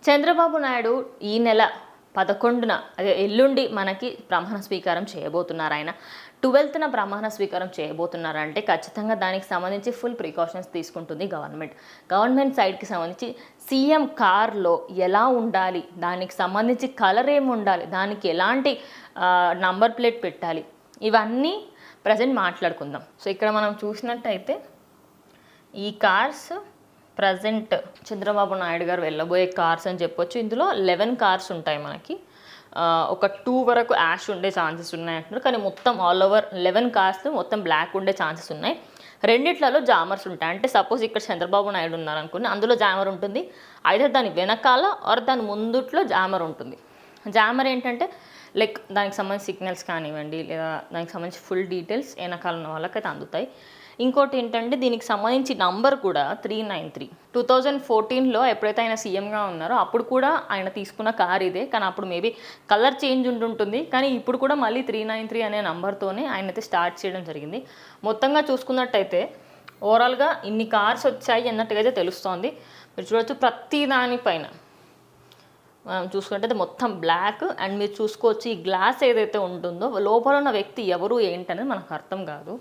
చంద్రబాబు నాయుడు ఈ నెల 11న అదే ఎల్లుండి మనకి ప్రమాణ స్వీకారం చేయబోతున్నారు. ఆయన 12న ప్రమాణ స్వీకారం చేయబోతున్నారంటే ఖచ్చితంగా దానికి సంబంధించి ఫుల్ ప్రికాషన్స్ తీసుకుంటుంది గవర్నమెంట్ సైడ్కి సంబంధించి సీఎం కార్లో ఎలా ఉండాలి, దానికి సంబంధించి కలర్ ఏమి ఉండాలి, దానికి ఎలాంటి నంబర్ ప్లేట్ పెట్టాలి, ఇవన్నీ ప్రజెంట్ మాట్లాడుకుందాం. సో ఇక్కడ మనం చూసినట్టయితే ఈ కార్స్ ప్రజెంట్ చంద్రబాబు నాయుడు గారు వెళ్ళబోయే కార్స్ అని చెప్పొచ్చు. ఇందులో 11 కార్స్ ఉంటాయి మనకి. ఒక 2 వరకు యాష్ ఉండే ఛాన్సెస్ ఉన్నాయి అంటున్నారు, కానీ మొత్తం ఆల్ ఓవర్ 11 కార్స్ మొత్తం బ్లాక్ ఉండే ఛాన్సెస్ ఉన్నాయి. రెండిట్లలో జామర్స్ ఉంటాయి. అంటే సపోజ్ ఇక్కడ చంద్రబాబు నాయుడు ఉన్నారనుకుని అందులో జామర్ ఉంటుంది, అయితే దాని వెనకాల ఆర్ దాని ముందుట్లో జామర్ ఉంటుంది. జామర్ ఏంటంటే లైక్ దానికి సంబంధించి సిగ్నల్స్ కానివ్వండి, లేదా దానికి సంబంధించి ఫుల్ డీటెయిల్స్ వెనకాల ఉన్న వాళ్ళకైతే అందుతాయి. ఇంకోటి ఏంటంటే దీనికి సంబంధించి నంబర్ కూడా 393. 2014లో ఎప్పుడైతే ఆయన సీఎంగా ఉన్నారో అప్పుడు కూడా ఆయన తీసుకున్న కార్ ఇదే, కానీ అప్పుడు మేబీ కలర్ చేంజ్ ఉంటుంటుంది. కానీ ఇప్పుడు కూడా మళ్ళీ 393 అనే నంబర్తోనే ఆయన అయితే స్టార్ట్ చేయడం జరిగింది. మొత్తంగా చూసుకున్నట్టయితే ఓవరాల్గా ఇన్ని కార్స్ వచ్చాయి అన్నట్టుగా అయితే తెలుస్తోంది. మీరు చూడవచ్చు ప్రతి దానిపైన మనం చూసుకుంటే మొత్తం బ్లాక్. అండ్ మీరు చూసుకోవచ్చు ఈ గ్లాస్ ఏదైతే ఉంటుందో లోపల ఉన్న వ్యక్తి ఎవరు ఏంటనేది మనకు అర్థం కాదు.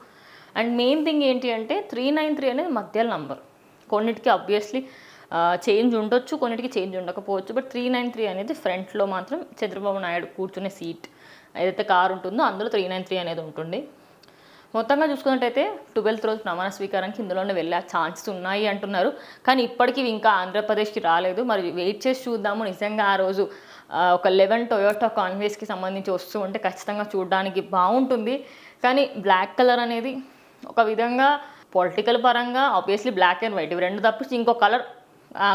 అండ్ మెయిన్ థింగ్ ఏంటి అంటే 393 అనేది మధ్యలో నంబర్. కొన్నిటికి ఆబ్వియస్లీ చేంజ్ ఉండొచ్చు, కొన్నిటికి చేంజ్ ఉండకపోవచ్చు. బట్ 393 అనేది ఫ్రంట్లో మాత్రం చంద్రబాబు నాయుడు కూర్చునే సీట్ ఏదైతే కారు ఉంటుందో అందులో 393 అనేది ఉంటుంది. మొత్తంగా చూసుకున్నట్టయితే 12th రోజు ప్రమాణ స్వీకారానికి ఇందులోనే వెళ్ళే ఛాన్సెస్ ఉన్నాయి అంటున్నారు. కానీ ఇప్పటికీ ఇంకా ఆంధ్రప్రదేశ్కి రాలేదు. మరి వెయిట్ చేసి చూద్దాము. నిజంగా ఆ రోజు ఒక 11 టొయోటా కాన్వేస్కి సంబంధించి వస్తూ ఉంటే ఖచ్చితంగా చూడడానికి బాగుంటుంది. కానీ బ్లాక్ కలర్ అనేది ఒక విధంగా పొలిటికల్ పరంగా ఆబ్వియస్లీ బ్లాక్ అండ్ వైట్ ఇవి రెండు తప్పించి ఇంకో కలర్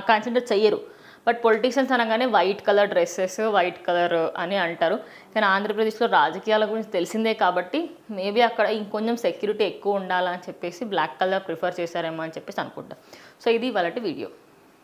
కన్సిడర్ చెయ్యరు. బట్ పొలిటీషియన్స్ అనగానే white colour dresses, white colour అని అంటారు. కానీ ఆంధ్రప్రదేశ్లో రాజకీయాల గురించి తెలిసిందే కాబట్టి మేబీ అక్కడ ఇంకొంచెం సెక్యూరిటీ ఎక్కువ ఉండాలని చెప్పేసి బ్లాక్ కలర్ ప్రిఫర్ చేశారేమో అని చెప్పేసి అనుకుంటా. సో ఇది ఇవాళ వీడియో.